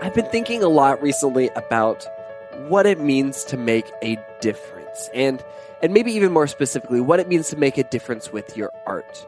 I've been thinking a lot recently about what it means to make a difference, and maybe even more specifically, what it means to make a difference with your art.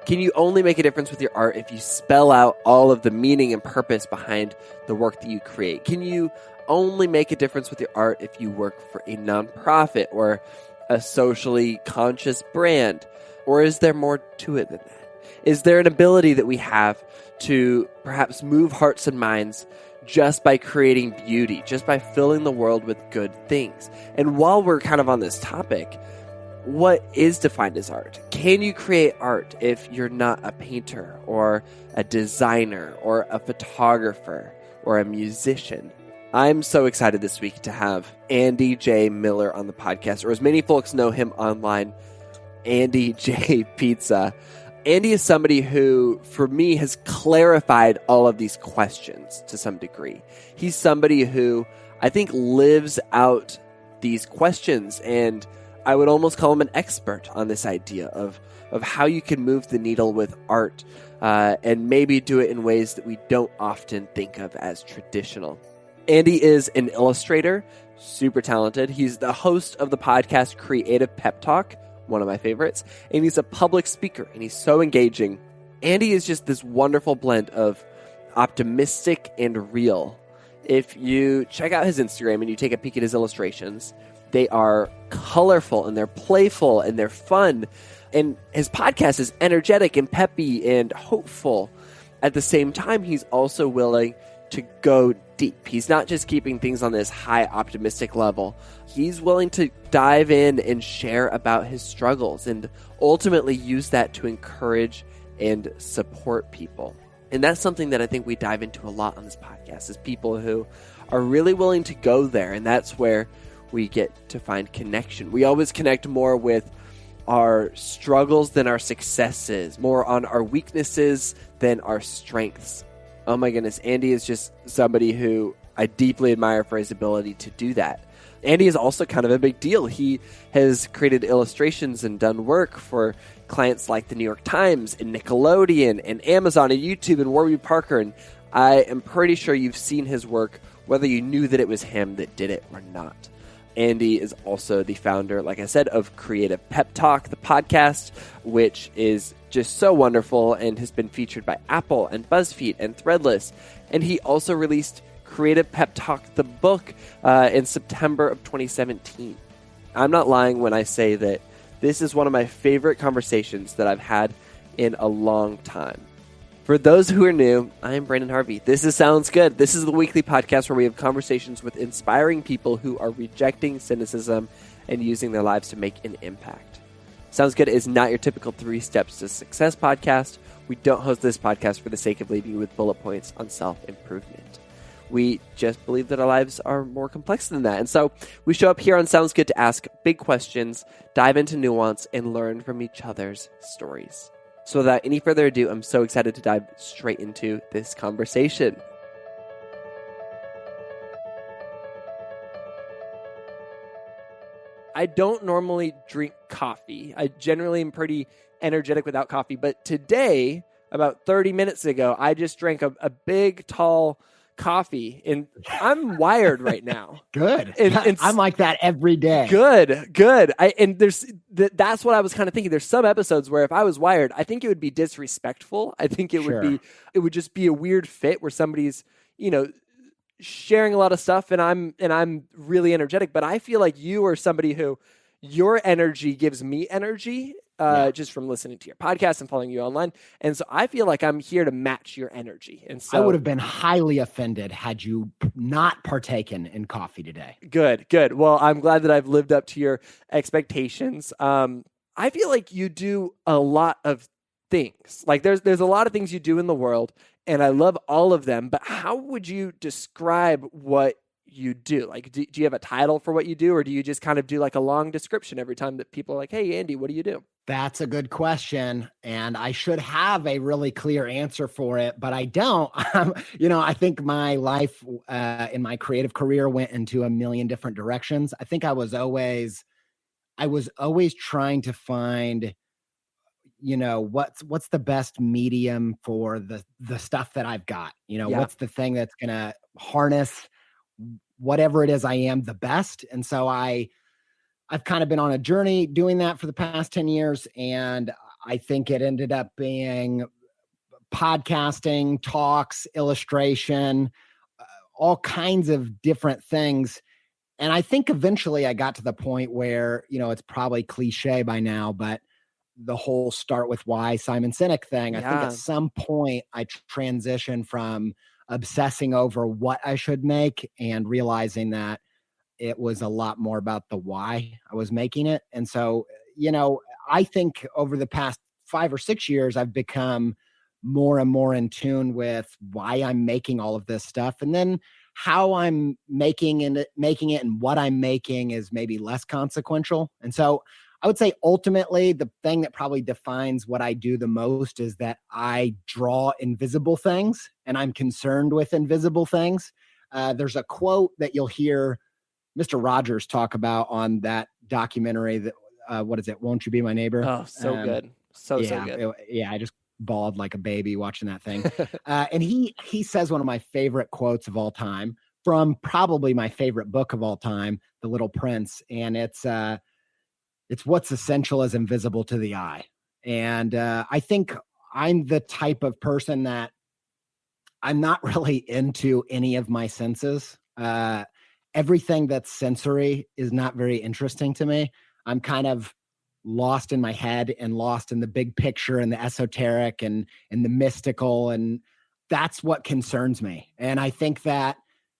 Can you only make a difference with your art if you spell out all of the meaning and purpose behind the work that you create? Can you only make a difference with your art if you work for a nonprofit or a socially conscious brand? Or is there more to it than that? Is there an ability that we have to perhaps move hearts and minds just by creating beauty, just by filling the world with good things? And while we're kind of on this topic, what is defined as art? Can you create art if you're not a painter or a designer or a photographer or a musician? I'm so excited this week to have Andy J. Miller on the podcast, or as many folks know him online, Andy J. Pizza. Andy is somebody who, for me, has clarified all of these questions to some degree. He's somebody who I think lives out these questions, and I would almost call him an expert on this idea of how you can move the needle with art and maybe do it in ways that we don't often think of as traditional. Andy is an illustrator, super talented. He's the host of the podcast Creative Pep Talk, one of my favorites, and he's a public speaker, and he's so engaging. Andy is just this wonderful blend of optimistic and real. If you check out his Instagram and you take a peek at his illustrations, they are colorful and they're playful and they're fun. And his podcast is energetic and peppy and hopeful. At the same time, he's also willing to go deep. He's not just keeping things on this high optimistic level. He's willing to dive in and share about his struggles and ultimately use that to encourage and support people. And that's something that I think we dive into a lot on this podcast, is people who are really willing to go there. And that's where we get to find connection. We always connect more with our struggles than our successes, more on our weaknesses than our strengths. Oh my goodness, Andy is just somebody who I deeply admire for his ability to do that. Andy is also kind of a big deal. He has created illustrations and done work for clients like the New York Times and Nickelodeon and Amazon and YouTube and Warby Parker. And I am pretty sure you've seen his work, whether you knew that it was him that did it or not. Andy is also the founder, like I said, of Creative Pep Talk, the podcast, which is just so wonderful and has been featured by Apple and BuzzFeed and Threadless. And he also released Creative Pep Talk, the book, in September of 2017. I'm not lying when I say that this is one of my favorite conversations that I've had in a long time. For those who are new, I'm Brandon Harvey. This is Sounds Good. This is the weekly podcast where we have conversations with inspiring people who are rejecting cynicism and using their lives to make an impact. Sounds Good is not your typical 3 Steps to Success podcast. We don't host this podcast for the sake of leaving you with bullet points on self-improvement. We just believe that our lives are more complex than that. And so we show up here on Sounds Good to ask big questions, dive into nuance, and learn from each other's stories. So without any further ado, I'm so excited to dive straight into this conversation. I don't normally drink coffee. I generally am pretty energetic without coffee. But today, about 30 minutes ago, I just drank a big, tall coffee, and I'm wired right now. Good. And I'm like that every day. Good. That's what I was kind of thinking. There's some episodes where if I was wired, I think it would be disrespectful. I think it would just be a weird fit where somebody's, sharing a lot of stuff and I'm really energetic, but I feel like you are somebody who your energy gives me energy. Just from listening to your podcast and following you online. And so I feel like I'm here to match your energy. And so I would have been highly offended had you not partaken in coffee today. Good. Well, I'm glad that I've lived up to your expectations. I feel like you do a lot of things. Like there's a lot of things you do in the world, and I love all of them. But how would you describe what you do? Like, do you have a title for what you do, or do you just kind of do like a long description every time that people are like, "Hey, Andy, what do you do?" That's a good question. And I should have a really clear answer for it, but I don't. I think my life in my creative career went into a million different directions. I think I was always trying to find, what's the best medium for the stuff that I've got, what's the thing that's going to harness whatever it is I am the best. And so I've kind of been on a journey doing that for the past 10 years. And I think it ended up being podcasting, talks, illustration, all kinds of different things. And I think eventually I got to the point where, it's probably cliche by now, but the whole start with why Simon Sinek thing, I think at some point I transitioned from obsessing over what I should make and realizing that it was a lot more about the why I was making it. And so, I think over the past 5 or 6 years, I've become more and more in tune with why I'm making all of this stuff. And then how I'm making it and what I'm making is maybe less consequential. And so I would say ultimately the thing that probably defines what I do the most is that I draw invisible things and I'm concerned with invisible things. There's a quote that you'll hear Mr. Rogers talk about on that documentary that, what is it? Won't You Be My Neighbor? Oh, so good. So good. I just bawled like a baby watching that thing. And he says one of my favorite quotes of all time from probably my favorite book of all time, The Little Prince. And it's what's essential is invisible to the eye. And I think I'm the type of person that I'm not really into any of my senses. Everything that's sensory is not very interesting to me. I'm kind of lost in my head and lost in the big picture and the esoteric and the mystical. And that's what concerns me. And I think that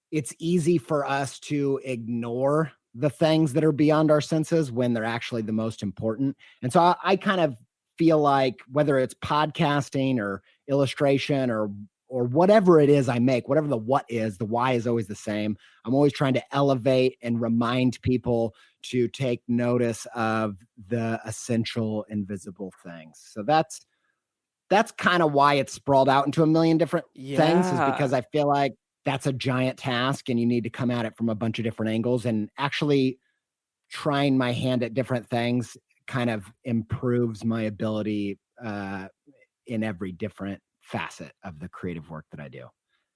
it's easy for us to ignore the things that are beyond our senses when they're actually the most important. And so I kind of feel like whether it's podcasting or illustration or whatever it is I make, whatever the what is, the why is always the same. I'm always trying to elevate and remind people to take notice of the essential invisible things. So that's kind of why it's sprawled out into a million different things, is because I feel like that's a giant task and you need to come at it from a bunch of different angles, and actually trying my hand at different things kind of improves my ability in every different facet of the creative work that I do.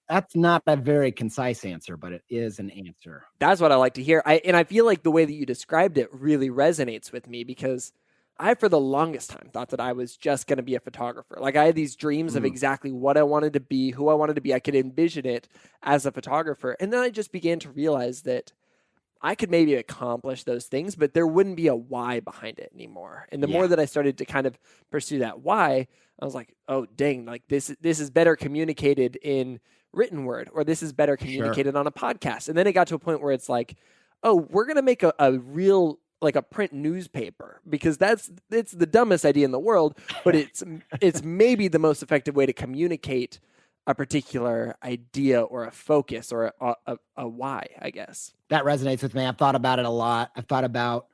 That's not a very concise answer, but it is an answer. That's what I like to hear. I feel like the way that you described it really resonates with me, because I, for the longest time, thought that I was just going to be a photographer. Like, I had these dreams of exactly what I wanted to be, who I wanted to be. I could envision it as a photographer. And then I just began to realize that I could maybe accomplish those things, but there wouldn't be a why behind it anymore. And the more that I started to kind of pursue that why, I was like, oh, dang, like this is better communicated in written word, or this is better communicated on a podcast. And then it got to a point where it's like, oh, we're going to make a real, like a print newspaper, because it's the dumbest idea in the world, but it's maybe the most effective way to communicate a particular idea or a focus or a why, I guess. That resonates with me. I've thought about it a lot. I've thought about,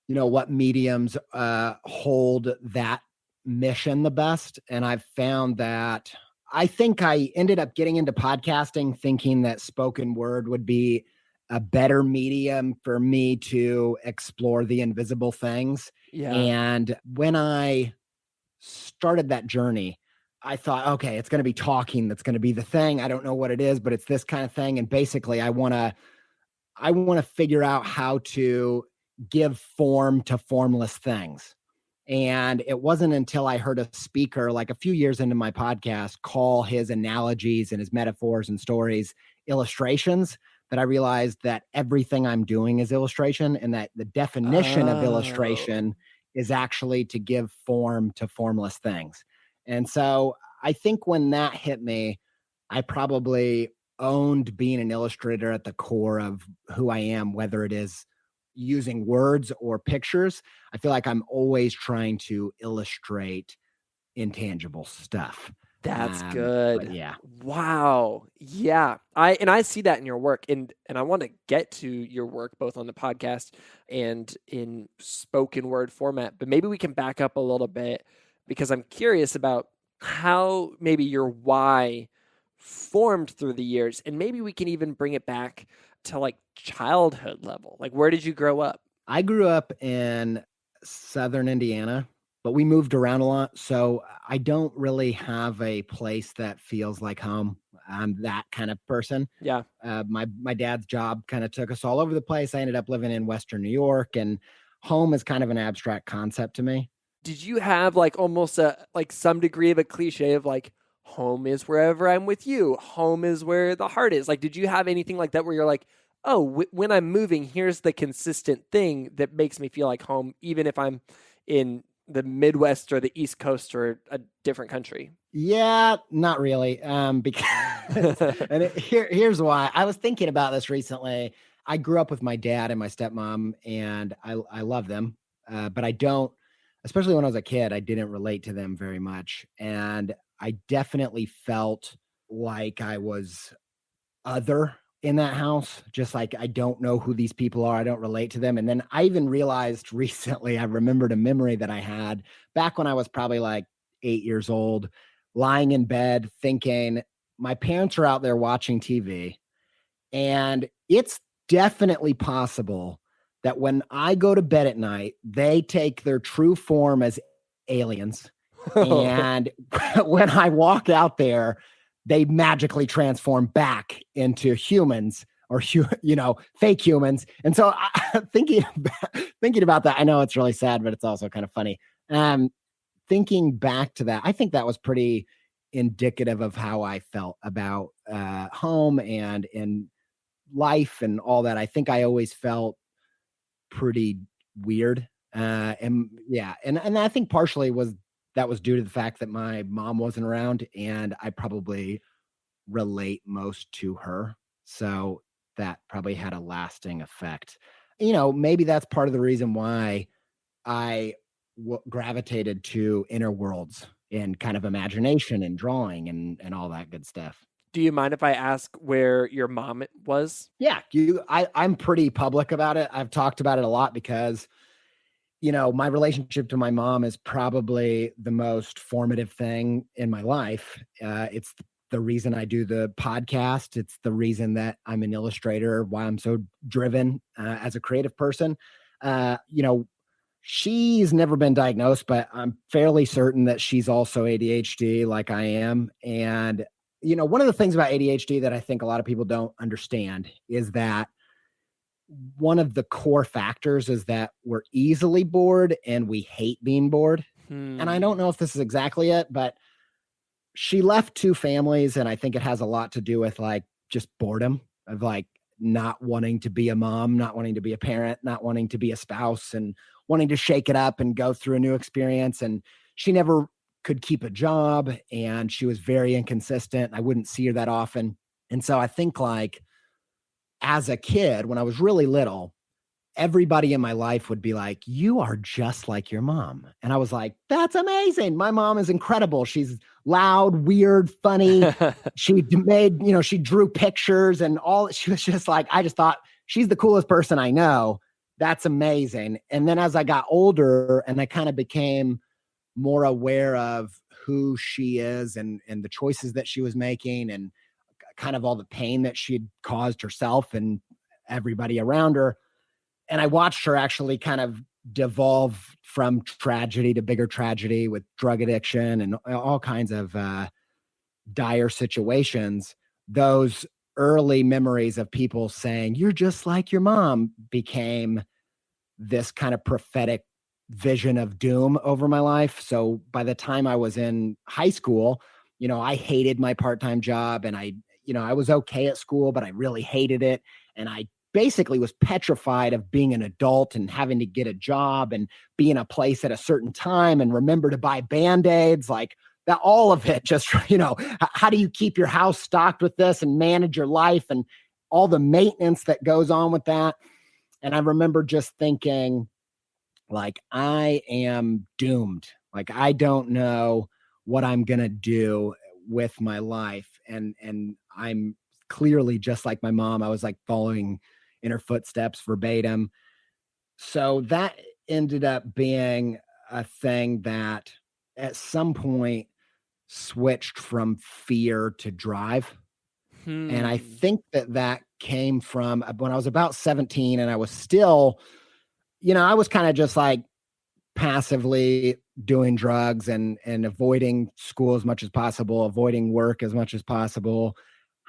what mediums hold that mission the best. And I've found that I think I ended up getting into podcasting thinking that spoken word would be a better medium for me to explore the invisible things. Yeah. And when I started that journey, I thought, okay, it's going to be talking. That's going to be the thing. I don't know what it is, but it's this kind of thing. And basically I want to figure out how to give form to formless things. And it wasn't until I heard a speaker, like a few years into my podcast, call his analogies and his metaphors and stories illustrations, that I realized that everything I'm doing is illustration, and that the definition of illustration is actually to give form to formless things. And so I think when that hit me, I probably owned being an illustrator at the core of who I am, whether it is using words or pictures. I feel like I'm always trying to illustrate intangible stuff. That's good. Yeah. Wow. Yeah. I see that in your work, and I want to get to your work both on the podcast and in spoken word format, but maybe we can back up a little bit, because I'm curious about how maybe your why formed through the years, and maybe we can even bring it back to like childhood level. Like, where did you grow up? I grew up in Southern Indiana, but we moved around a lot. So I don't really have a place that feels like home. I'm that kind of person. Yeah. My dad's job kind of took us all over the place. I ended up living in Western New York, and home is kind of an abstract concept to me. Did you have like almost like some degree of a cliche of like home is wherever I'm with you, home is where the heart is? Like, did you have anything like that where you're like, oh, when I'm moving, here's the consistent thing that makes me feel like home, even if I'm in the Midwest or the East Coast or a different country? Yeah, not really. Because here's why. I was thinking about this recently. I grew up with my dad and my stepmom, and I love them, but I don't. Especially when I was a kid, I didn't relate to them very much, and I definitely felt like I was other in that house. Just like, I don't know who these people are. I don't relate to them. And then I even realized recently, I remembered a memory that I had back when I was probably like 8 years old, lying in bed thinking my parents are out there watching TV. And it's definitely possible that when I go to bed at night, they take their true form as aliens. And when I walk out there, they magically transform back into humans, or fake humans. And so thinking about that, I know it's really sad, but it's also kind of funny. Thinking back to that, I think that was pretty indicative of how I felt about home and in life and all that. I think I always felt pretty weird. And yeah, and I think partially that was due to the fact that my mom wasn't around, and I probably relate most to her. So that probably had a lasting effect. Maybe that's part of the reason why I gravitated to inner worlds and kind of imagination and drawing and all that good stuff. Do you mind if I ask where your mom was? Yeah, I'm pretty public about it. I've talked about it a lot because, my relationship to my mom is probably the most formative thing in my life. It's the reason I do the podcast. It's the reason that I'm an illustrator, why I'm so driven as a creative person. She's never been diagnosed, but I'm fairly certain that she's also ADHD like I am. And, one of the things about ADHD that I think a lot of people don't understand is that one of the core factors is that we're easily bored and we hate being bored. And I don't know if this is exactly it, but she left two families, and I think it has a lot to do with like just boredom of like not wanting to be a mom, not wanting to be a parent, not wanting to be a spouse, and wanting to shake it up and go through a new experience. And she never could keep a job, and she was very inconsistent. I wouldn't see her that often. And so I think like as a kid, when I was really little, everybody in my life would be like, you are just like your mom. And I was like, that's amazing. My mom is incredible. She's loud, weird, funny. She she drew pictures and all. She was just like, I just thought she's the coolest person I know. That's amazing. And then as I got older and I kind of became more aware of who she is and the choices that she was making and kind of all the pain that she had caused herself and everybody around her. And I watched her actually kind of devolve from tragedy to bigger tragedy with drug addiction and all kinds of dire situations. Those early memories of people saying, you're just like your mom, became this kind of prophetic vision of doom over my life. So by the time I was in high school, I hated my part-time job, and I was okay at school, but I really hated it. And I basically was petrified of being an adult and having to get a job and be in a place at a certain time and remember to buy Band-Aids, like that, all of it just, how do you keep your house stocked with this and manage your life and all the maintenance that goes on with that. And I remember just thinking like, I am doomed. Like, I don't know what I'm going to do with my life. And I'm clearly just like my mom. I was like following in her footsteps verbatim. So that ended up being a thing that at some point switched from fear to drive. And I think that came from when I was about 17, and I was still, I was kind of just like passively doing drugs and avoiding school as much as possible, avoiding work as much as possible.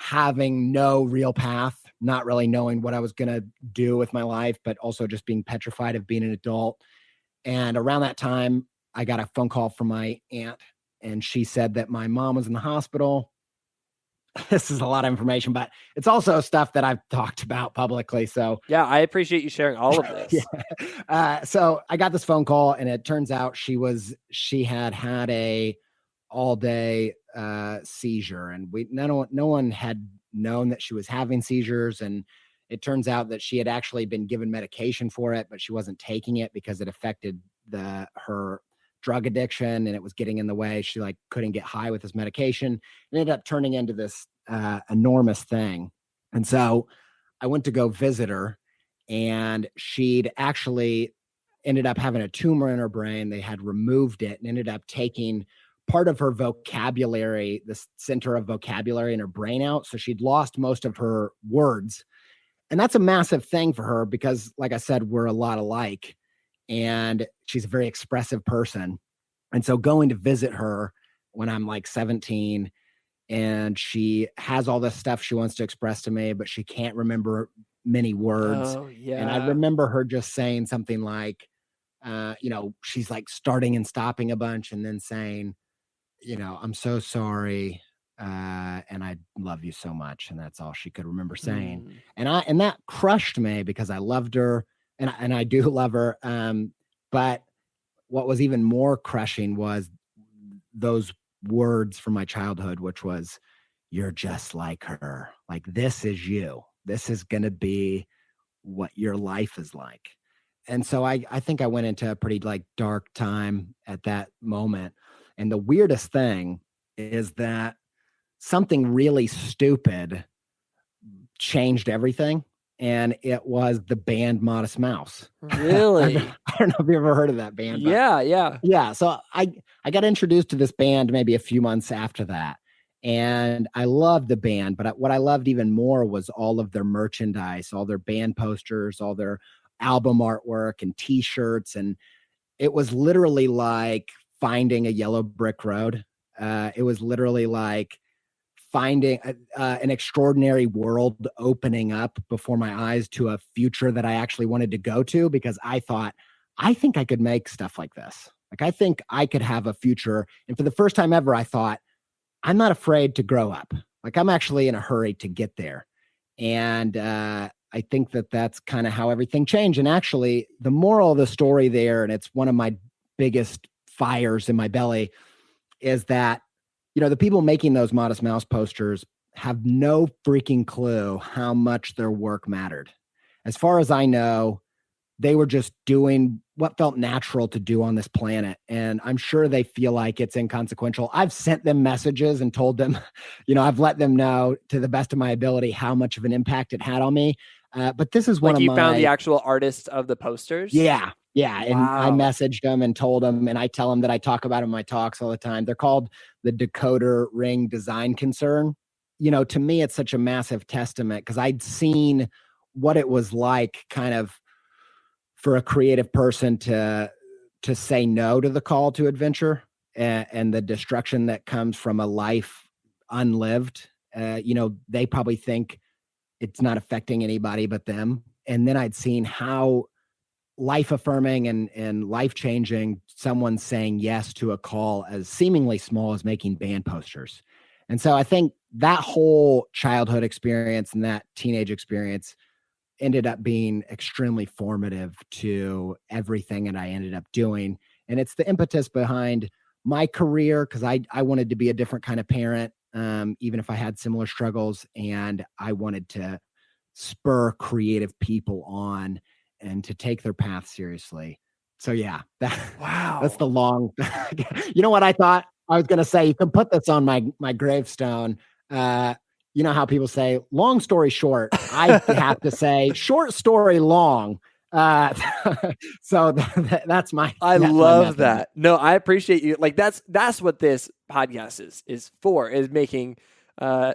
having no real path, not really knowing what I was going to do with my life, but also just being petrified of being an adult. And around that time, I got a phone call from my aunt, and she said that my mom was in the hospital. This is a lot of information, but it's also stuff that I've talked about publicly. So yeah, I appreciate you sharing all of this. So I got this phone call, and it turns out she had a all day seizure, and no one had known that she was having seizures. And it turns out that she had actually been given medication for it, but she wasn't taking it because it affected her drug addiction, and it was getting in the way. She couldn't get high with this medication. It ended up turning into this enormous thing. And so I went to go visit her, and she'd actually ended up having a tumor in her brain. They had removed it and ended up taking part of her vocabulary, the center of vocabulary in her brain out. So she'd lost most of her words. And that's a massive thing for her because, like I said, we're a lot alike. And she's a very expressive person. And so going to visit her when I'm 17, and she has all this stuff she wants to express to me, but she can't remember many words. Oh, yeah. And I remember her just saying something like, she's starting and stopping a bunch and then saying, I'm so sorry. And I love you so much. And that's all she could remember saying. And that crushed me because I loved her, and I do love her. But what was even more crushing was those words from my childhood, which was, you're just like her. This is you. This is going to be what your life is like. And so I think I went into a pretty dark time at that moment. And the weirdest thing is that something really stupid changed everything. And it was the band Modest Mouse. Really? I don't know if you've ever heard of that band. Yeah. So I got introduced to this band maybe a few months after that. And I loved the band, but what I loved even more was all of their merchandise, all their band posters, all their album artwork and t-shirts. And it was literally like finding a yellow brick road. It was literally like finding an extraordinary world opening up before my eyes to a future that I actually wanted to go to, because I thought, I think I could make stuff like this. I think I could have a future. And for the first time ever, I thought, I'm not afraid to grow up. I'm actually in a hurry to get there. And I think that that's kind of how everything changed. And actually, the moral of the story there, and it's one of my biggest fires in my belly, is that the people making those Modest Mouse posters have no freaking clue how much their work mattered. As far as I know, they were just doing what felt natural to do on this planet. And I'm sure they feel like it's inconsequential. I've sent them messages and told them, I've let them know to the best of my ability how much of an impact it had on me. But this is one of my... You found the actual artist of the posters? Yeah. Yeah. And wow. I messaged them and told them, and I tell them that I talk about it in my talks all the time. They're called the Decoder Ring Design Concern. To me, it's such a massive testament because I'd seen what it was like kind of for a creative person to say no to the call to adventure and the destruction that comes from a life unlived. They probably think it's not affecting anybody but them. And then I'd seen how life affirming and life changing someone saying yes to a call as seemingly small as making band posters. And so I think that whole childhood experience and that teenage experience ended up being extremely formative to everything that I ended up doing. And it's the impetus behind my career, because I wanted to be a different kind of parent, even if I had similar struggles. And I wanted to spur creative people on and to take their path seriously. So yeah, that's the long, you know what I thought I was going to say? You can put this on my gravestone. You know how people say, long story short, I have to say short story long. So that's my, I love that. No, I appreciate you. That's what this podcast is for, is making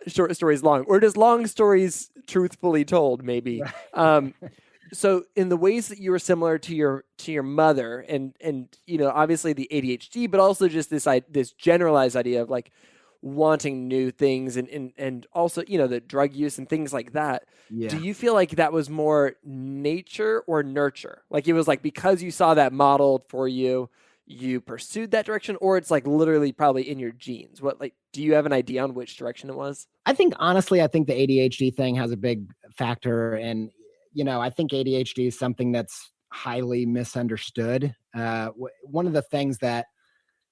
short stories long, or just long stories truthfully told, maybe. So in the ways that you were similar to your mother, and obviously the ADHD, but also just this generalized idea of wanting new things and also, the drug use and things like that. Do Yeah. you feel like that was more nature or nurture? Like it was like because you saw that modeled for you, you pursued that direction, or it's like literally probably in your genes? What, like, do you have an idea on which direction it was? I think honestly, I think the ADHD thing has a big factor. And, I think ADHD is something that's highly misunderstood. One of the things that,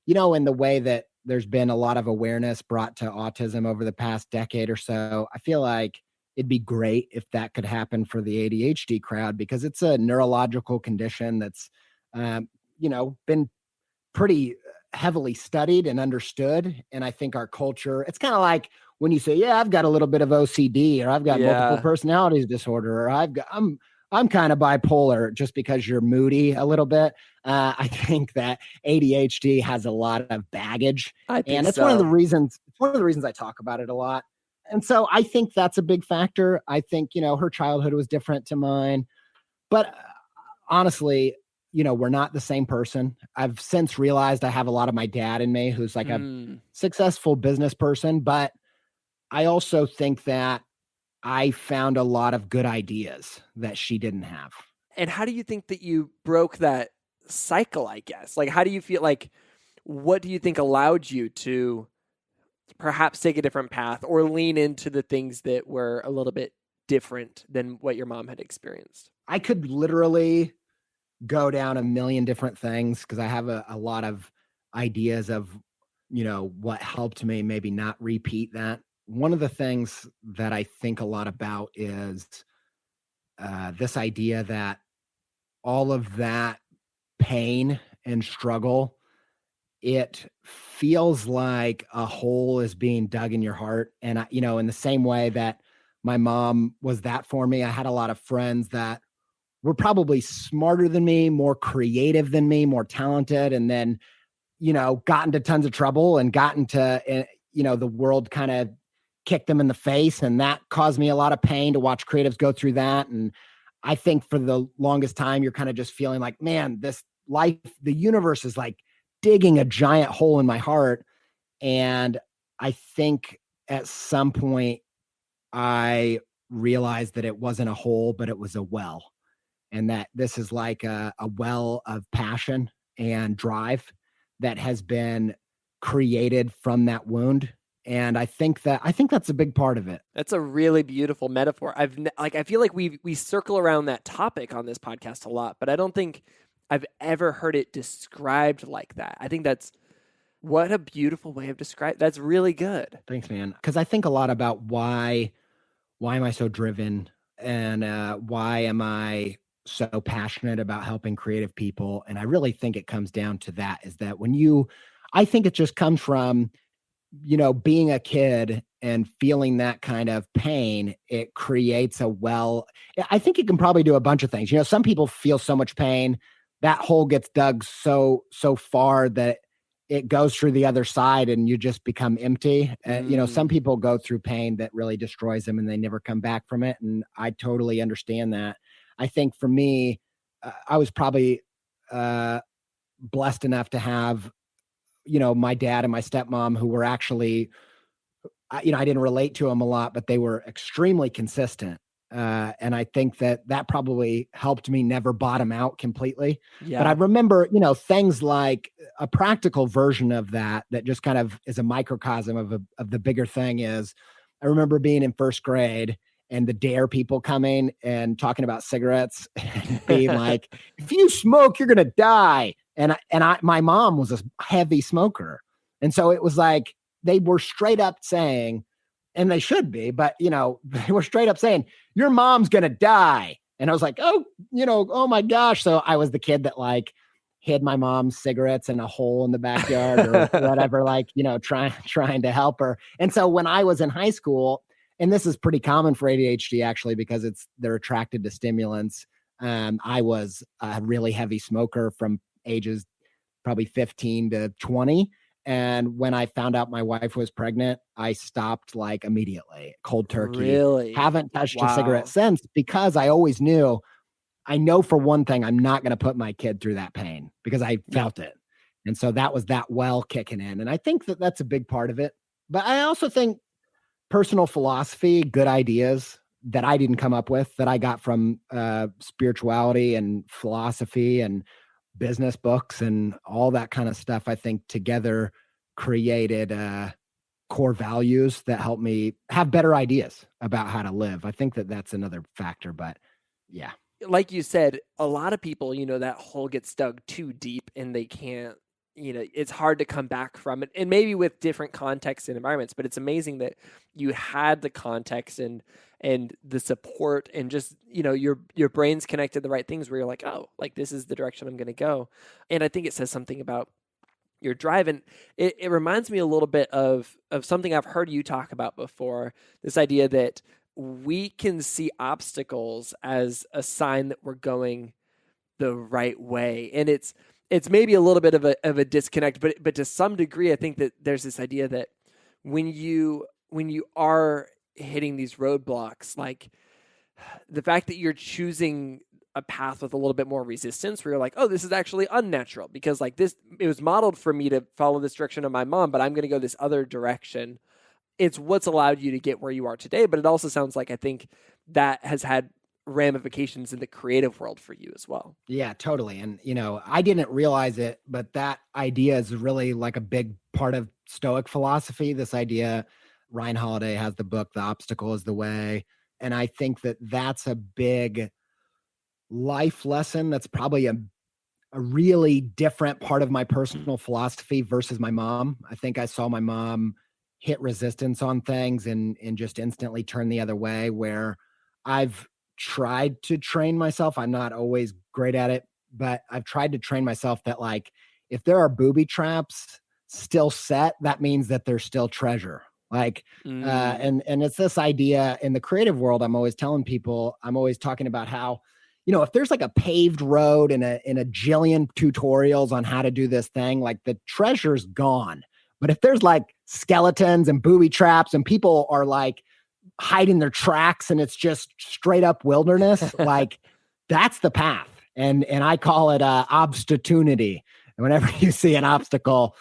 in the way that there's been a lot of awareness brought to autism over the past decade or so, I feel like it'd be great if that could happen for the ADHD crowd, because it's a neurological condition that's, been pretty heavily studied and understood. And I think our culture, it's kind of like when you say, yeah, I've got a little bit of OCD, or I've got multiple Yeah, personalities disorder, or I'm kind of bipolar, just because you're moody a little bit. I think that ADHD has a lot of baggage, I think and it's one of the so. reasons. It's one of the reasons I talk about it a lot. And so I think that's a big factor. I think, her childhood was different to mine, but honestly, we're not the same person. I've since realized I have a lot of my dad in me, who's like a Mm. successful business person, but I also think that I found a lot of good ideas that she didn't have. And how do you think that you broke that cycle, I guess? Like, how do you feel like, what do you think allowed you to perhaps take a different path or lean into the things that were a little bit different than what your mom had experienced? I could literally go down a million different things, because I have a lot of ideas of, what helped me maybe not repeat that. One of the things that I think a lot about is this idea that all of that pain and struggle, it feels like a hole is being dug in your heart. And in the same way that my mom was that for me, I had a lot of friends that were probably smarter than me, more creative than me, more talented, and then, got into tons of trouble and got into, the world kind of kicked them in the face. And that caused me a lot of pain to watch creatives go through that. And I think for the longest time, you're kind of just feeling like, man, this life, the universe is like digging a giant hole in my heart. And I think at some point I realized that it wasn't a hole, but it was a well. And that this is like a well of passion and drive that has been created from that wound. And I think that's a big part of it. That's a really beautiful metaphor. I feel like we circle around that topic on this podcast a lot, but I don't think I've ever heard it described like that. I think that's what a beautiful way of describe. That's really good. Thanks, man. Because I think a lot about why am I so driven, and why am I so passionate about helping creative people. And I really think it comes down to that, is that I think it just comes from, being a kid and feeling that kind of pain. It creates I think it can probably do a bunch of things. Some people feel so much pain, that hole gets dug so far that it goes through the other side and you just become empty. Some people go through pain that really destroys them and they never come back from it. And I totally understand that. I think for me, I was probably blessed enough to have, my dad and my stepmom, who were actually, I didn't relate to them a lot, but they were extremely consistent. And I think that probably helped me never bottom out completely. Yeah. But I remember, things like a practical version of that just kind of is a microcosm of the bigger thing. Is I remember being in first grade and the DARE people coming and talking about cigarettes and being like, if you smoke, you're going to die. And my mom was a heavy smoker. And so it was like, they were straight up saying, and they should be, but they were straight up saying, your mom's going to die. And I was like, oh my gosh. So I was the kid that like hid my mom's cigarettes in a hole in the backyard or whatever, like, trying to help her. And so when I was in high school, and this is pretty common for ADHD actually, because they're attracted to stimulants. I was a really heavy smoker from ages probably 15 to 20. And when I found out my wife was pregnant, I stopped like immediately, cold turkey. Really? Haven't touched a cigarette since, because I always knew, I know for one thing, I'm not going to put my kid through that pain, because I felt it. And so that was that well kicking in. And I think that's a big part of it. But I also think personal philosophy, good ideas that I didn't come up with, that I got from spirituality and philosophy and business books and all that kind of stuff, I think together created core values that help me have better ideas about how to live. I think that that's another factor, but yeah. Like you said, a lot of people, that hole gets dug too deep and they can't, it's hard to come back from it. And maybe with different contexts and environments, but it's amazing that you had the context and the support and just, your brain's connected the right things where you're like, oh, like this is the direction I'm going to go. And I think it says something about your drive. And it reminds me a little bit of something I've heard you talk about before, this idea that we can see obstacles as a sign that we're going the right way. And it's maybe a little bit of a disconnect, but to some degree, I think that there's this idea that when you are hitting these roadblocks, like the fact that you're choosing a path with a little bit more resistance where you're like, oh, this is actually unnatural because like this, it was modeled for me to follow this direction of my mom, but I'm going to go this other direction. It's what's allowed you to get where you are today. But it also sounds like I think that has had ramifications in the creative world for you as well. Yeah, totally. And, I didn't realize it, but that idea is really like a big part of Stoic philosophy. This idea, Ryan Holiday has the book, The Obstacle is the Way. And I think that that's a big life lesson. That's probably a really different part of my personal philosophy versus my mom. I think I saw my mom hit resistance on things and just instantly turn the other way, where I've tried to train myself. I'm not always great at it, but I've tried to train myself that like, if there are booby traps still set, that means that there's still treasure. Like, and it's this idea in the creative world. I'm always telling people, I'm always talking about how, if there's like a paved road and a jillion tutorials on how to do this thing, like the treasure's gone. But if there's like skeletons and booby traps and people are like hiding their tracks and it's just straight up wilderness, like that's the path. And I call it obstatunity. And whenever you see an obstacle,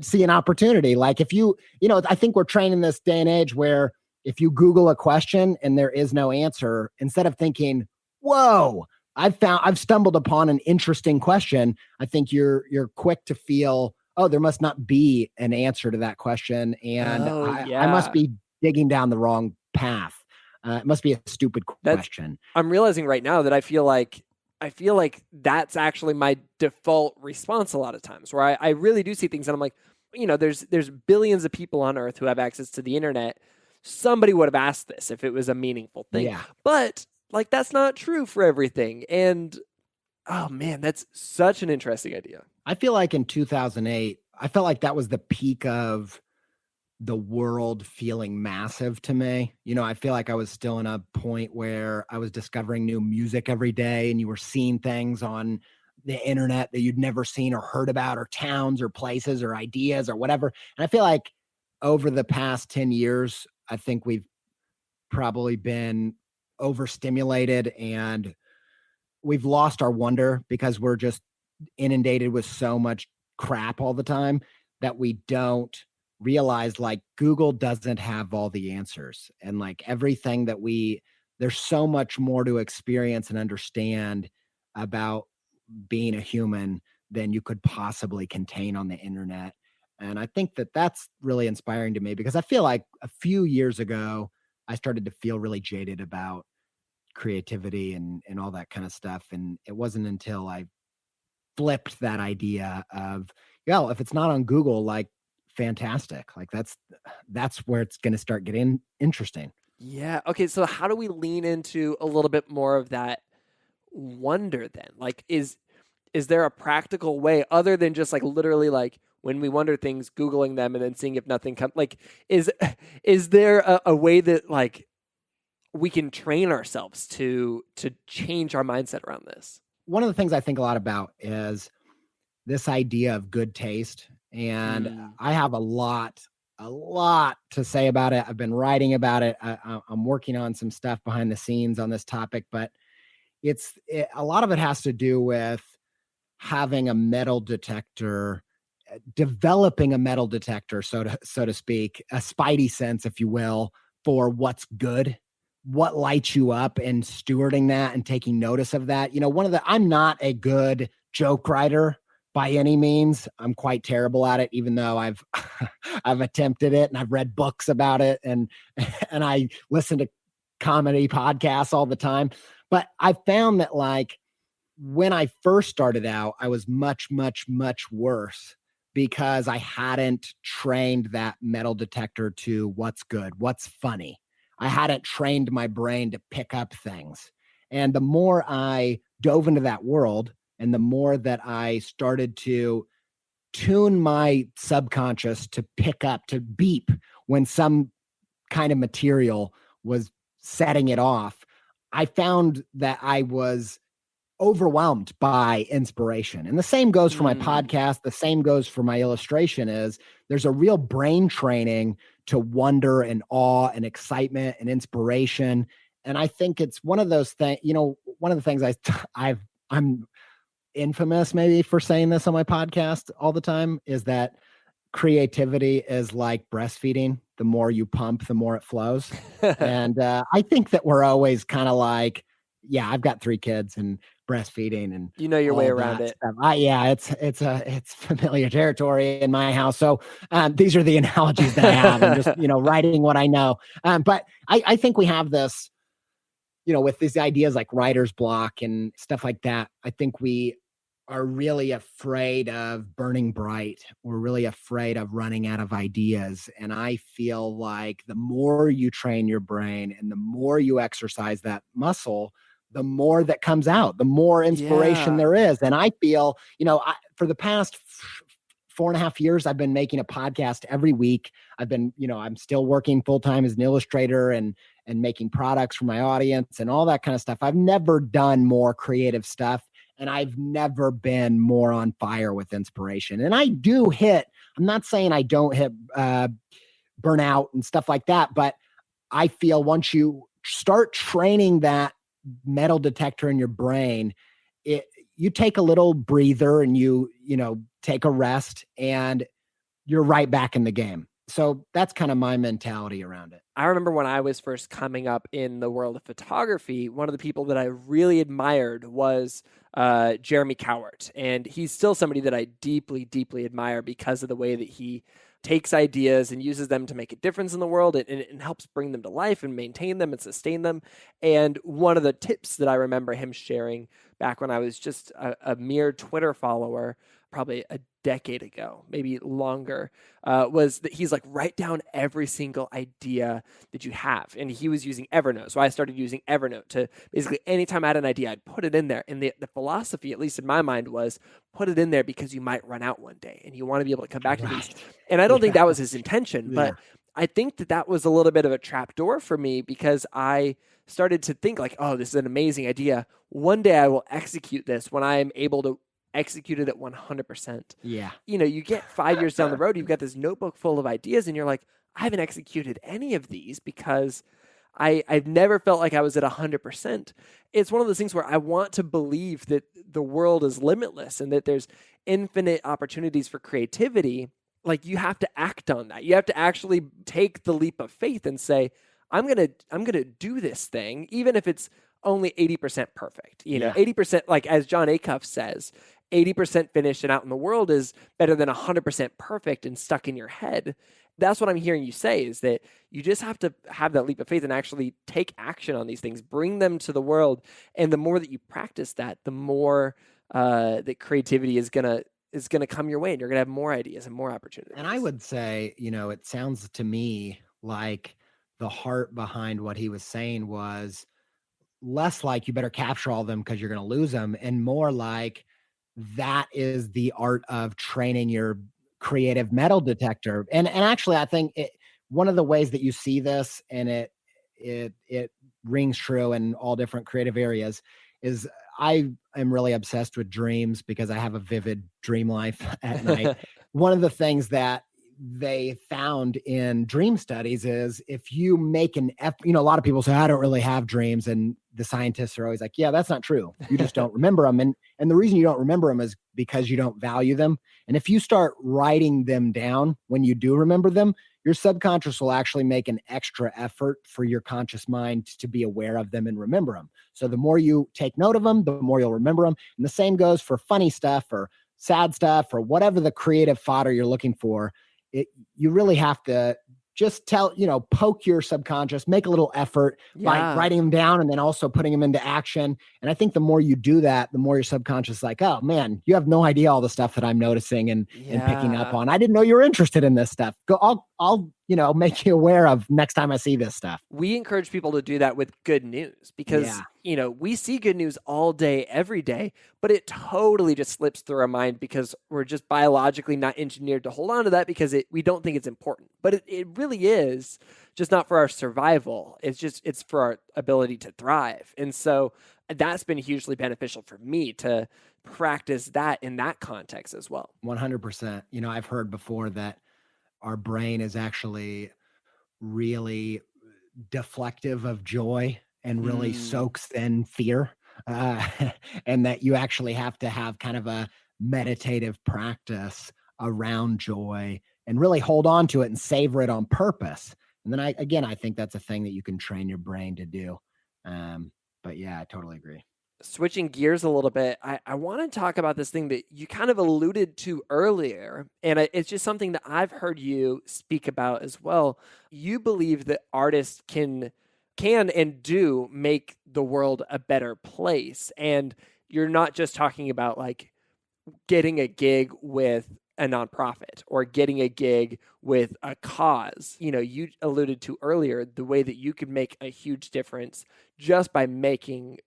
see an opportunity. Like if I think we're trained in this day and age where if you Google a question and there is no answer, instead of thinking, whoa, I've stumbled upon an interesting question, I think you're quick to feel, oh, there must not be an answer to that question. And I must be digging down the wrong path. It must be a stupid question. I'm realizing right now that I feel like that's actually my default response a lot of times, where I really do see things and I'm like, there's billions of people on earth who have access to the internet. Somebody would have asked this if it was a meaningful thing. Yeah. But like, that's not true for everything. And oh man, that's such an interesting idea. I feel like in 2008, I felt like that was the peak of the world feeling massive to me. I feel like I was still in a point where I was discovering new music every day and you were seeing things on the internet that you'd never seen or heard about, or towns or places or ideas or whatever. And I feel like over the past 10 years, I think we've probably been overstimulated and we've lost our wonder because we're just inundated with so much crap all the time that we don't realize like Google doesn't have all the answers. And like everything that there's so much more to experience and understand about being a human than you could possibly contain on the internet. And I think that that's really inspiring to me because I feel like a few years ago, I started to feel really jaded about creativity and all that kind of stuff. And it wasn't until I flipped that idea of, if it's not on Google, like fantastic. Like that's where it's going to start getting interesting. Yeah. Okay. So how do we lean into a little bit more of that wonder then? Like, is there a practical way other than just like literally like when we wonder things, Googling them and then seeing if nothing comes? Like, is there a way that like we can train ourselves to change our mindset around this? One of the things I think a lot about is this idea of good taste. And I have a lot to say about it. I've been writing about it. I'm working on some stuff behind the scenes on this topic, but a lot of it has to do with having a metal detector developing a metal detector, so to speak, a spidey sense, if you will, for what's good, what lights you up, and stewarding that and taking notice of that. I'm not a good joke writer by any means. I'm quite terrible at it, even though I've I've attempted it and I've read books about it and I listen to comedy podcasts all the time. But I found that like when I first started out, I was much, much, much worse because I hadn't trained that metal detector to what's good, what's funny. I hadn't trained my brain to pick up things. And the more I dove into that world and the more that I started to tune my subconscious to pick up, to beep when some kind of material was setting it off, I found that I was overwhelmed by inspiration. And the same goes for my podcast. The same goes for my illustration. Is there's a real brain training to wonder and awe and excitement and inspiration. And I think it's one of those things, one of the things I'm infamous maybe for saying this on my podcast all the time, is that creativity is like breastfeeding. The more you pump, the more it flows. And I think that we're always kind of like, yeah, I've got 3 kids and breastfeeding and your way around it. It's familiar territory in my house. So these are the analogies that I have, and just, writing what I know. But I think we have this, with these ideas like writer's block and stuff like that. I think we are really afraid of burning bright. We're really afraid of running out of ideas. And I feel like the more you train your brain and the more you exercise that muscle, the more that comes out, the more inspiration there is. And I feel, for the past 4.5 years, I've been making a podcast every week. I've been, I'm still working full-time as an illustrator and making products for my audience and all that kind of stuff. I've never done more creative stuff. And I've never been more on fire with inspiration. And I do hit, I'm not saying I don't hit burnout and stuff like that, but I feel once you start training that metal detector in your brain, you take a little breather and you take a rest and you're right back in the game. So that's kind of my mentality around it. I remember when I was first coming up in the world of photography, one of the people that I really admired was Jeremy Cowart. And he's still somebody that I deeply, deeply admire because of the way that he takes ideas and uses them to make a difference in the world and helps bring them to life and maintain them and sustain them. And one of the tips that I remember him sharing back when I was just a mere Twitter follower, probably a decade ago, maybe longer, was that he's like, write down every single idea that you have. And he was using Evernote. So I started using Evernote to basically anytime I had an idea, I'd put it in there. And the philosophy, at least in my mind, was put it in there because you might run out one day and you want to be able to come back to these. And I don't think that was his intention, but I think that was a little bit of a trap door for me because I started to think like, oh, this is an amazing idea. One day I will execute this when I am able to execute it at 100%. Yeah. You get 5 years down the road, you've got this notebook full of ideas and you're like, I haven't executed any of these because I've never felt like I was at 100%. It's one of those things where I want to believe that the world is limitless and that there's infinite opportunities for creativity. Like you have to act on that. You have to actually take the leap of faith and say, I'm going to do this thing, even if it's only 80% perfect. 80%, like as John Acuff says, 80% finished and out in the world is better than 100% perfect and stuck in your head. That's what I'm hearing you say, is that you just have to have that leap of faith and actually take action on these things, bring them to the world. And the more that you practice that, the more that creativity is going to come your way and you're going to have more ideas and more opportunities. And I would say, it sounds to me like the heart behind what he was saying was less like you better capture all of them because you're going to lose them, and more like that is the art of training your creative metal detector. And actually, I think one of the ways that you see this, and it rings true in all different creative areas, is I am really obsessed with dreams because I have a vivid dream life at night. One of the things that they found in dream studies is if you make an effort, a lot of people say, I don't really have dreams. And the scientists are always like, yeah, that's not true. You just don't remember them. And the reason you don't remember them is because you don't value them. And if you start writing them down when you do remember them, your subconscious will actually make an extra effort for your conscious mind to be aware of them and remember them. So the more you take note of them, the more you'll remember them. And the same goes for funny stuff or sad stuff or whatever the creative fodder you're looking for. You really have to just poke your subconscious, make a little effort by writing them down and then also putting them into action. And I think the more you do that, the more your subconscious is like, oh man, you have no idea all the stuff that I'm noticing and picking up on. I didn't know you were interested in this stuff. I'll make you aware of next time I see this stuff. We encourage people to do that with good news because, we see good news all day, every day, but it totally just slips through our mind because we're just biologically not engineered to hold on to that because we don't think it's important. But it really is just not for our survival. It's for our ability to thrive. And so that's been hugely beneficial for me to practice that in that context as well. 100%. I've heard before that our brain is actually really deflective of joy and really soaks in fear. And that you actually have to have kind of a meditative practice around joy and really hold on to it and savor it on purpose. And then I think that's a thing that you can train your brain to do. But yeah, I totally agree. Switching gears a little bit, I want to talk about this thing that you kind of alluded to earlier, and it's just something that I've heard you speak about as well. You believe that artists can and do make the world a better place, and you're not just talking about like getting a gig with a nonprofit or getting a gig with a cause. You alluded to earlier the way that you could make a huge difference just by making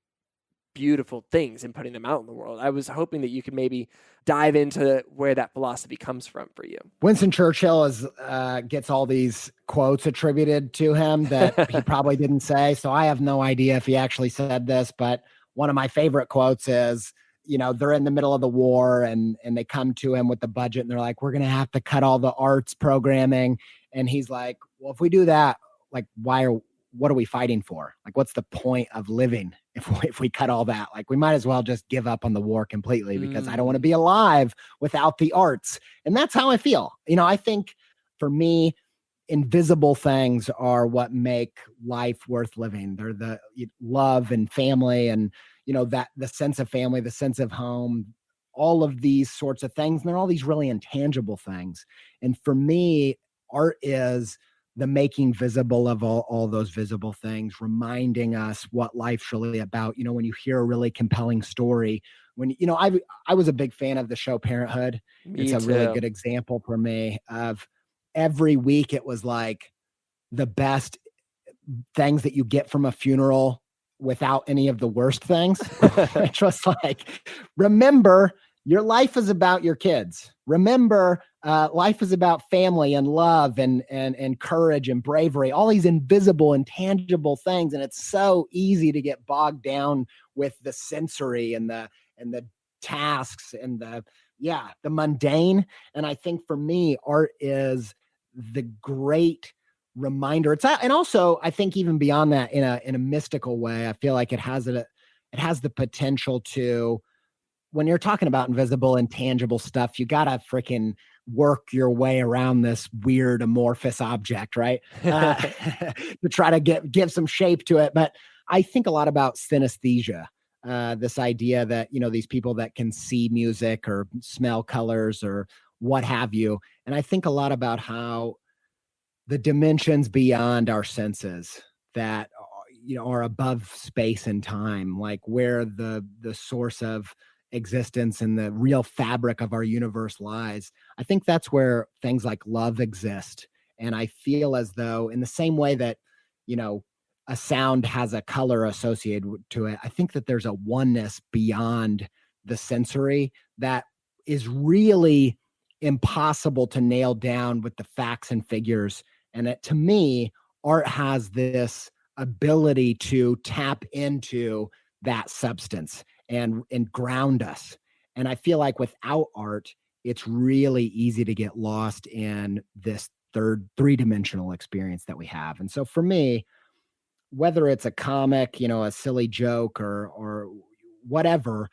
beautiful things and putting them out in the world. I was hoping that you could maybe dive into where that philosophy comes from for you. Winston Churchill gets all these quotes attributed to him that he probably didn't say. So I have no idea if he actually said this, but one of my favorite quotes is, they're in the middle of the war and they come to him with the budget and they're like, we're going to have to cut all the arts programming. And he's like, well, if we do that, like, what are we fighting for? Like, what's the point of living if we cut all that? Like, we might as well just give up on the war completely because I don't want to be alive without the arts. And that's how I feel. I think for me, invisible things are what make life worth living. They're the love and family and, that the sense of family, the sense of home, all of these sorts of things. And they're all these really intangible things. And for me, art is the making visible of all those visible things, reminding us what life's really about. When you hear a really compelling story, I was a big fan of the show Parenthood. It's a really good example for me of every week. It was like the best things that you get from a funeral without any of the worst things, which was like, remember, your life is about your kids. Remember, life is about family and love and courage and bravery, all these invisible, intangible things. And it's so easy to get bogged down with the sensory and the tasks and the mundane. And I think for me, art is the great reminder. And also I think even beyond that, in a mystical way, I feel like it has the potential to, when you're talking about invisible, intangible stuff, you gotta freaking work your way around this weird amorphous object, right? To try to give some shape to it. But I think a lot about synesthesia, this idea that, these people that can see music or smell colors or what have you. And I think a lot about how the dimensions beyond our senses that, are above space and time, like where the source of existence and the real fabric of our universe lies. I think that's where things like love exist. And I feel as though in the same way that, a sound has a color associated to it, I think that there's a oneness beyond the sensory that is really impossible to nail down with the facts and figures. And to me, art has this ability to tap into that substance and ground us. And I feel like without art, it's really easy to get lost in this three-dimensional experience that we have. And so for me, whether it's a comic, a silly joke or whatever,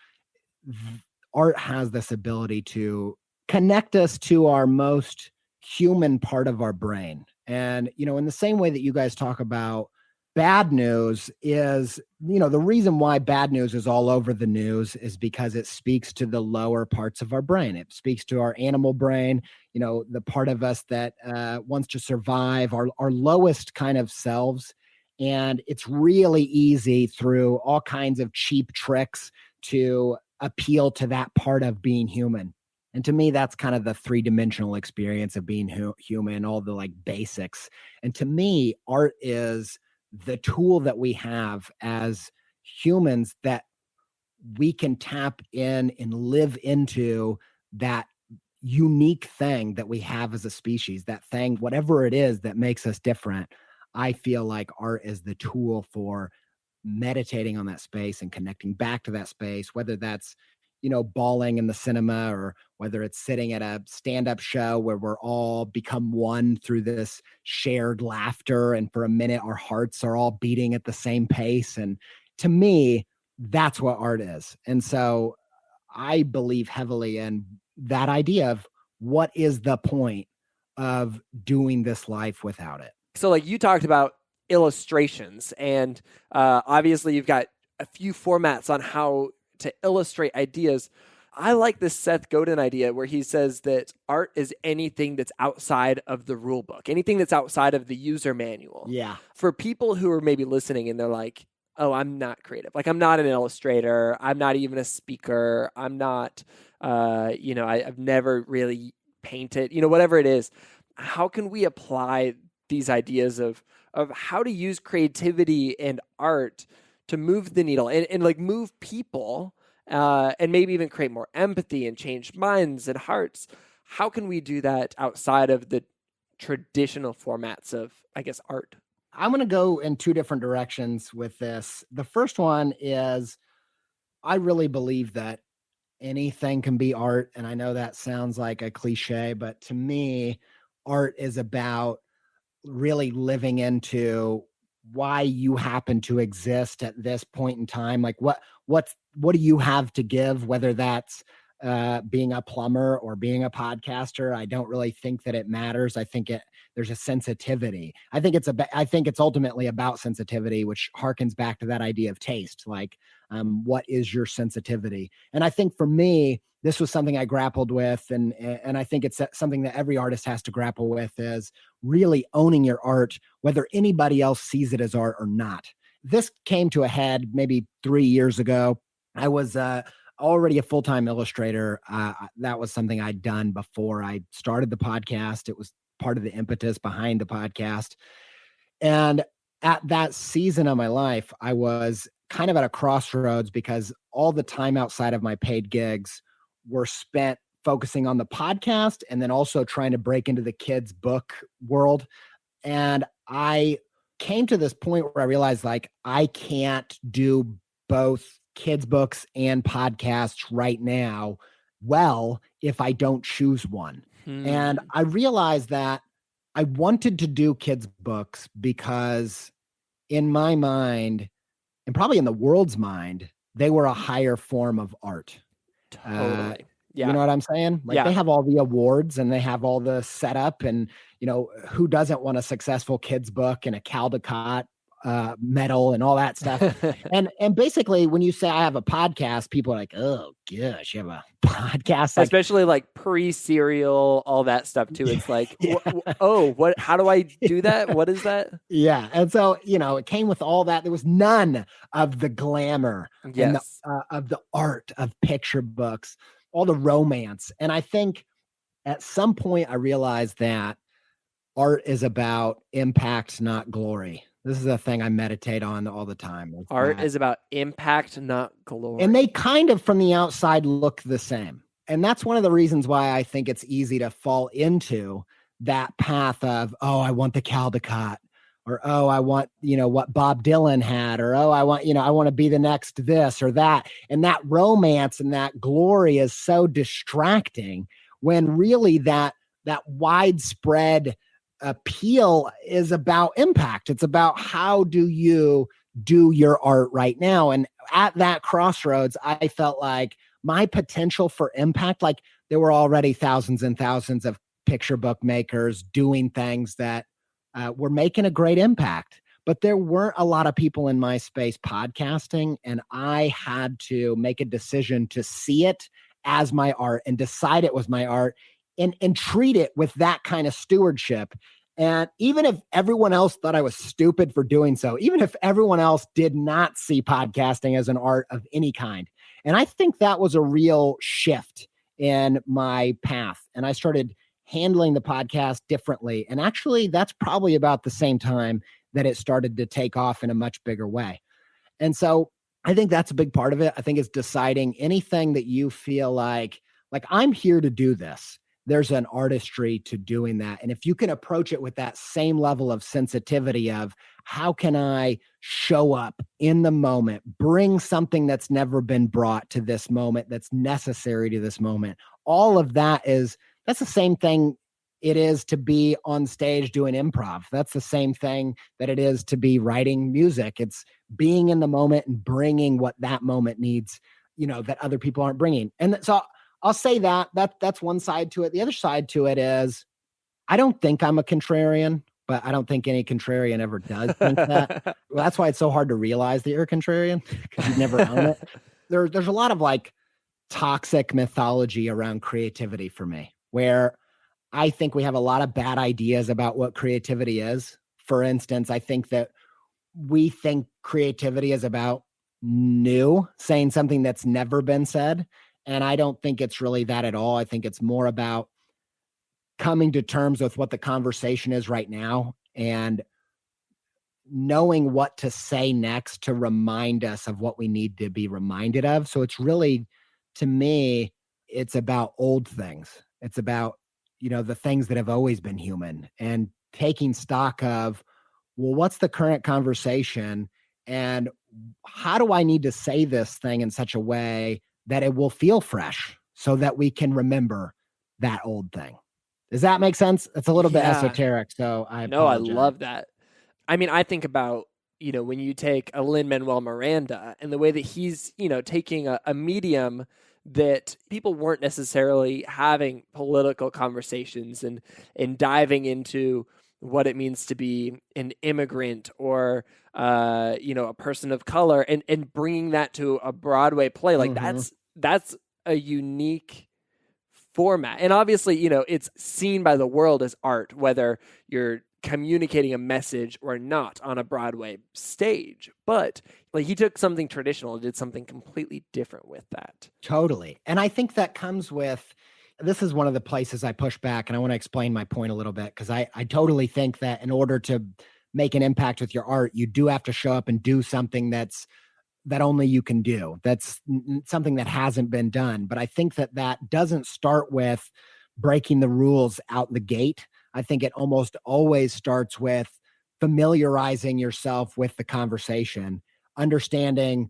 art has this ability to connect us to our most human part of our brain. And, in the same way that you guys talk about bad news is, the reason why bad news is all over the news is because it speaks to the lower parts of our brain. It speaks to our animal brain, the part of us that wants to survive, our lowest kind of selves. And it's really easy through all kinds of cheap tricks to appeal to that part of being human. And to me, that's kind of the three-dimensional experience of being human, all the basics. And to me, art is the tool that we have as humans that we can tap in and live into that unique thing that we have as a species, that thing, whatever it is that makes us different. I feel like art is the tool for meditating on that space and connecting back to that space, whether that's, bawling in the cinema or whether it's sitting at a stand-up show where we're all become one through this shared laughter. And for a minute, our hearts are all beating at the same pace. And to me, that's what art is. And so I believe heavily in that idea of what is the point of doing this life without it. So you talked about illustrations, and obviously you've got a few formats on how to illustrate ideas. I like this Seth Godin idea where he says that art is anything that's outside of the rule book, anything that's outside of the user manual. Yeah. For people who are maybe listening and they're like, oh, I'm not creative. I'm not an illustrator. I'm not even a speaker. I'm not, I've never really painted, whatever it is. How can we apply these ideas of how to use creativity and art to move the needle and move people and maybe even create more empathy and change minds and hearts? How can we do that outside of the traditional formats of, I guess, art? I'm going to go in two different directions with this. The first one is I really believe that anything can be art. And I know that sounds like a cliche, but to me, art is about really living into why you happen to exist at this point in time. What do you have to give, whether that's being a plumber or being a podcaster? I don't really think that it matters. I think there's a sensitivity. I think it's ultimately about sensitivity, which harkens back to that idea of taste. What is your sensitivity? And I think for me, this was something I grappled with, and I think it's something that every artist has to grapple with, is really owning your art, whether anybody else sees it as art or not. This came to a head maybe 3 years ago. I was already a full-time illustrator. That was something I'd done before I started the podcast. It was part of the impetus behind the podcast. And at that season of my life, I was kind of at a crossroads because all the time outside of my paid gigs were spent focusing on the podcast and then also trying to break into the kids' book world. And I came to this point where I realized I can't do both kids' books and podcasts right now well if I don't choose one. And I realized that I wanted to do kids' books because in my mind, and probably in the world's mind, they were a higher form of art. Totally. Yeah. You know what I'm saying? They have all the awards and they have all the setup, and who doesn't want a successful kids book and a Caldecott medal and all that stuff. and basically when you say I have a podcast, people are like, oh gosh, you have a podcast, especially pre-serial, all that stuff too. It's what, how do I do that? What is that? Yeah. And so, it came with all that. There was none of the glamour and of the art of picture books, all the romance. And I think at some point I realized that art is about impact, not glory. This is a thing I meditate on all the time. Art is about impact, not glory. And they kind of from the outside look the same. And that's one of the reasons why I think it's easy to fall into that path of, oh, I want the Caldecott, or, oh, I want, what Bob Dylan had, or, oh, I want to be the next this or that. And that romance and that glory is so distracting when really that widespread appeal is about impact. It's about how do you do your art right now. And at that crossroads, I felt like my potential for impact, like there were already thousands and thousands of picture book makers doing things that were making a great impact. But there weren't a lot of people in my space podcasting, and I had to make a decision to see it as my art and decide it was my art and treat it with that kind of stewardship. And even if everyone else thought I was stupid for doing so, even if everyone else did not see podcasting as an art of any kind. And I think that was a real shift in my path. And I started handling the podcast differently. And actually, that's probably about the same time that it started to take off in a much bigger way. And so I think that's a big part of it. I think it's deciding anything that you feel like I'm here to do this. There's an artistry to doing that. And if you can approach it with that same level of sensitivity of how can I show up in the moment, bring something that's never been brought to this moment, that's necessary to this moment. All of that's the same thing it is to be on stage doing improv. That's the same thing that it is to be writing music. It's being in the moment and bringing what that moment needs, that other people aren't bringing. And so I'll say that's one side to it. The other side to it is I don't think I'm a contrarian, but I don't think any contrarian ever does think that. Well, that's why it's so hard to realize that you're a contrarian, because you've never owned it. There's a lot of like toxic mythology around creativity for me, where I think we have a lot of bad ideas about what creativity is. For instance, I think that we think creativity is about new, saying something that's never been said. And I don't think it's really that at all. I think it's more about coming to terms with what the conversation is right now and knowing what to say next to remind us of what we need to be reminded of. So it's really, to me, it's about old things. It's about, the things that have always been human, and taking stock of, well, what's the current conversation and how do I need to say this thing in such a way that it will feel fresh so that we can remember that old thing. Does that make sense? It's a little bit esoteric, so I apologize. I love that. I mean, I think about, when you take a Lin-Manuel Miranda and the way that he's, taking a medium that people weren't necessarily having political conversations and diving into what it means to be an immigrant or, a person of color and bringing that to a Broadway play. Like that's a unique format. And obviously, it's seen by the world as art, whether you're communicating a message or not on a Broadway stage. But like he took something traditional and did something completely different with that. Totally. And I think that comes with, this is one of the places I push back, and I want to explain my point a little bit, because I totally think that in order to make an impact with your art, you do have to show up and do something that only you can do. That's something that hasn't been done. But I think that doesn't start with breaking the rules out the gate. I think it almost always starts with familiarizing yourself with the conversation, understanding,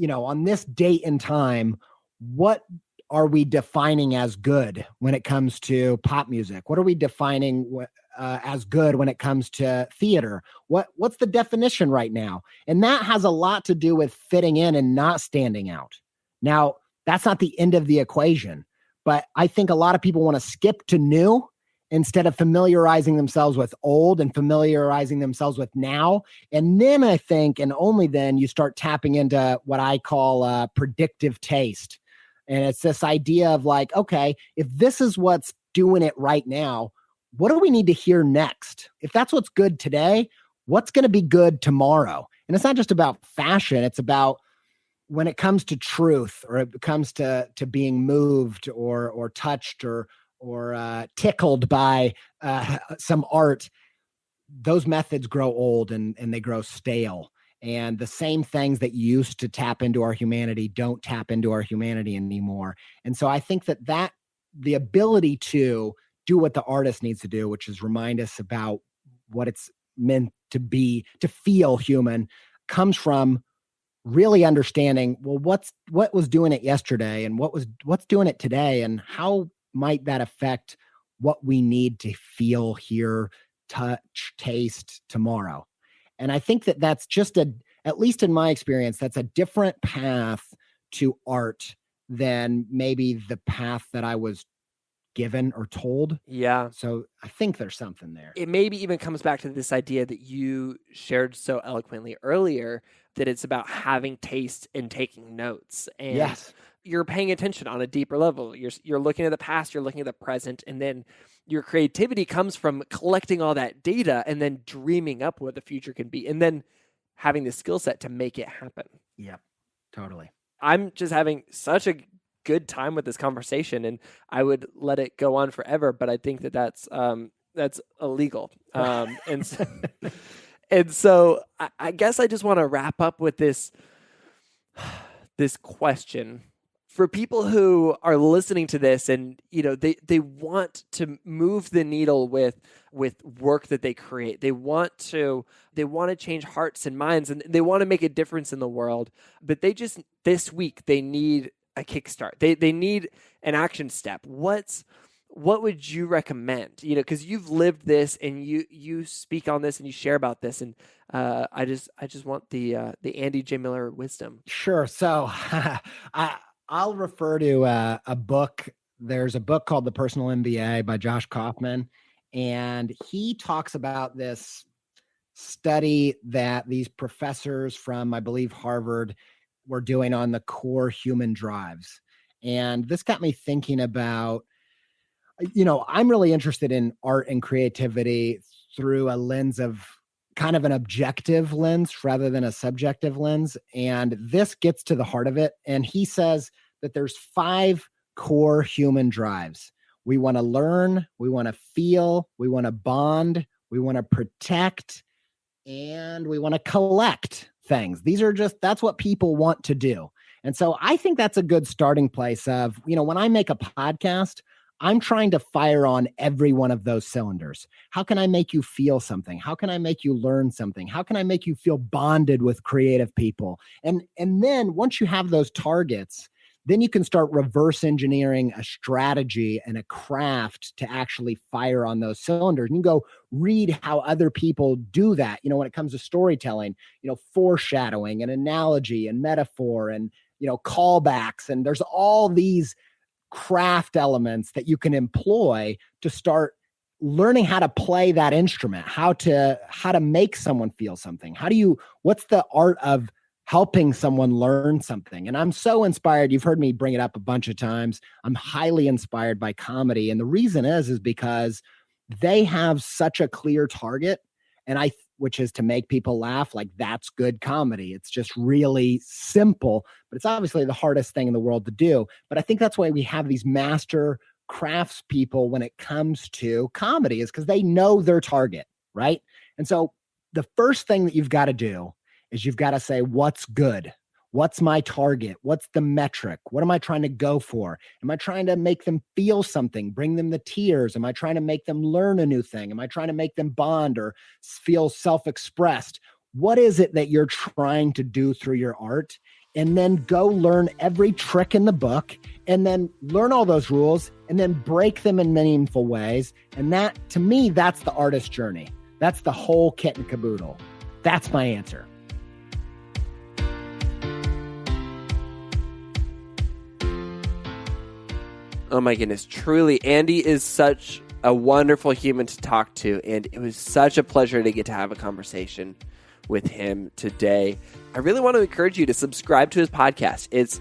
on this date and time, what are we defining as good when it comes to pop music? What are we defining as good when it comes to theater? What's the definition right now? And that has a lot to do with fitting in and not standing out. Now, that's not the end of the equation, but I think a lot of people want to skip to new instead of familiarizing themselves with old and familiarizing themselves with now. And then I think, and only then, you start tapping into what I call predictive taste. And it's this idea of like, okay, if this is what's doing it right now, what do we need to hear next? If that's what's good today, what's going to be good tomorrow? And it's not just about fashion. It's about when it comes to truth, or it comes to being moved or touched or tickled by some art, those methods grow old and they grow stale. And the same things that used to tap into our humanity don't tap into our humanity anymore. And so I think that the ability to do what the artist needs to do, which is remind us about what it's meant to be, to feel human, comes from really understanding, well, what was doing it yesterday and what's doing it today, and how might that affect what we need to feel, hear, touch, taste tomorrow? And I think that that's just at least in my experience, that's a different path to art than maybe the path that I was given or told. Yeah. So I think there's something there. It maybe even comes back to this idea that you shared so eloquently earlier, that it's about having taste and taking notes. And Yes. you're paying attention on a deeper level. You're looking at the past, you're looking at the present, and then your creativity comes from collecting all that data and then dreaming up what the future can be, and then having the skill set to make it happen. Yep, totally. I'm just having such a good time with this conversation, and I would let it go on forever, but I think that that's illegal. And so I guess I just want to wrap up with this question for people who are listening to this, and they want to move the needle with work that they create. They want to change hearts and minds, and they want to make a difference in the world. But this week they need a kickstart. They need an action step. What would you recommend? Because you've lived this and you speak on this and you share about this, and I just want the Andy J. Miller wisdom. Sure. So I'll refer to a book. There's a book called The Personal MBA by Josh Kaufman, and he talks about this study that these professors from, I believe, Harvard were doing on the core human drives. And this got me thinking about, I'm really interested in art and creativity through a lens of kind of an objective lens rather than a subjective lens. And this gets to the heart of it. And he says that there's 5 core human drives. We want to learn, we want to feel, we want to bond, we want to protect, and we want to collect things. That's what people want to do. And so I think that's a good starting place of, when I make a podcast, I'm trying to fire on every one of those cylinders. How can I make you feel something? How can I make you learn something? How can I make you feel bonded with creative people? And then once you have those targets, then you can start reverse engineering a strategy and a craft to actually fire on those cylinders. And you go read how other people do that. When it comes to storytelling, foreshadowing and analogy and metaphor and, callbacks. And there's all these craft elements that you can employ to start learning how to play that instrument, how to make someone feel something. What's the art of helping someone learn something? And I'm so inspired. You've heard me bring it up a bunch of times. I'm highly inspired by comedy. And the reason is because they have such a clear target, which is to make people laugh. Like, that's good comedy. It's just really simple, but it's obviously the hardest thing in the world to do. But I think that's why we have these master crafts people when it comes to comedy, is because they know their target, right? And so the first thing that you've got to do is you've got to say, what's good? What's my target? What's the metric? What am I trying to go for? Am I trying to make them feel something, bring them the tears? Am I trying to make them learn a new thing? Am I trying to make them bond or feel self-expressed? What is it that you're trying to do through your art? And then go learn every trick in the book, and then learn all those rules, and then break them in meaningful ways. And that, to me, that's the artist journey. That's the whole kit and caboodle. That's my answer. Oh my goodness, truly, Andy is such a wonderful human to talk to, and it was such a pleasure to get to have a conversation with him today. I really want to encourage you to subscribe to his podcast. It's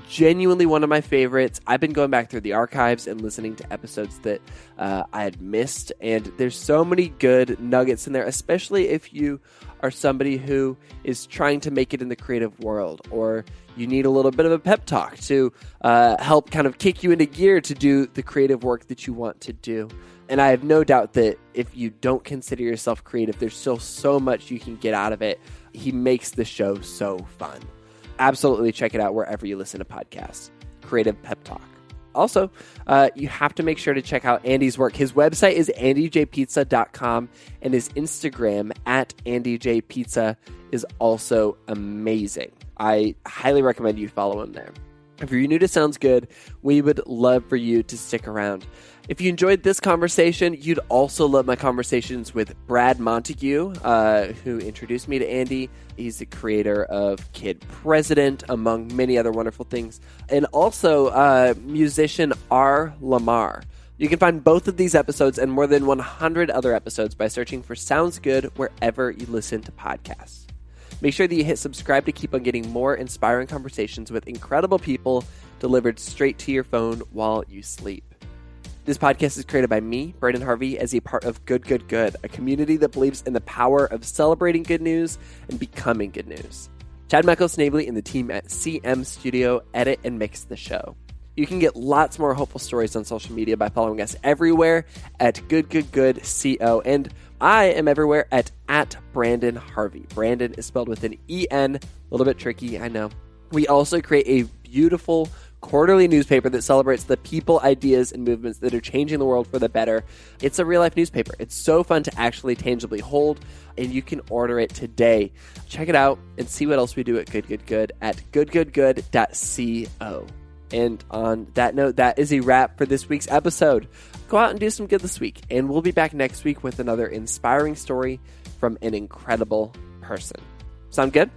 genuinely one of my favorites. I've been going back through the archives and listening to episodes that I had missed, and there's so many good nuggets in there, especially if you are somebody who is trying to make it in the creative world, or you need a little bit of a pep talk to help kind of kick you into gear to do the creative work that you want to do. And I have no doubt that if you don't consider yourself creative, there's still so much you can get out of it. He makes the show so fun. Absolutely check it out wherever you listen to podcasts. Creative Pep Talk. Also, you have to make sure to check out Andy's work. His website is andyjpizza.com, and his Instagram @andyjpizza is also amazing. I highly recommend you follow him there. If you're new to Sounds Good, we would love for you to stick around. If you enjoyed this conversation, you'd also love my conversations with Brad Montague, who introduced me to Andy. He's the creator of Kid President, among many other wonderful things. And also musician R. Lamar. You can find both of these episodes and more than 100 other episodes by searching for Sounds Good wherever you listen to podcasts. Make sure that you hit subscribe to keep on getting more inspiring conversations with incredible people delivered straight to your phone while you sleep. This podcast is created by me, Brandon Harvey, as a part of Good, Good, Good, a community that believes in the power of celebrating good news and becoming good news. Chad Michael-Snavely and the team at CM Studio edit and mix the show. You can get lots more hopeful stories on social media by following us everywhere at GoodGoodGoodCO. And I am everywhere at Brandon Harvey. Brandon is spelled with an E-N, a little bit tricky, I know. We also create a beautiful quarterly newspaper that celebrates the people, ideas, and movements that are changing the world for the better. It's a real-life newspaper. It's so fun to actually tangibly hold, and you can order it today. Check it out and see what else we do at Good Good Good at goodgoodgood.co. And on that note, that is a wrap for this week's episode. Go out and do some good this week, and we'll be back next week with another inspiring story from an incredible person. Sound good?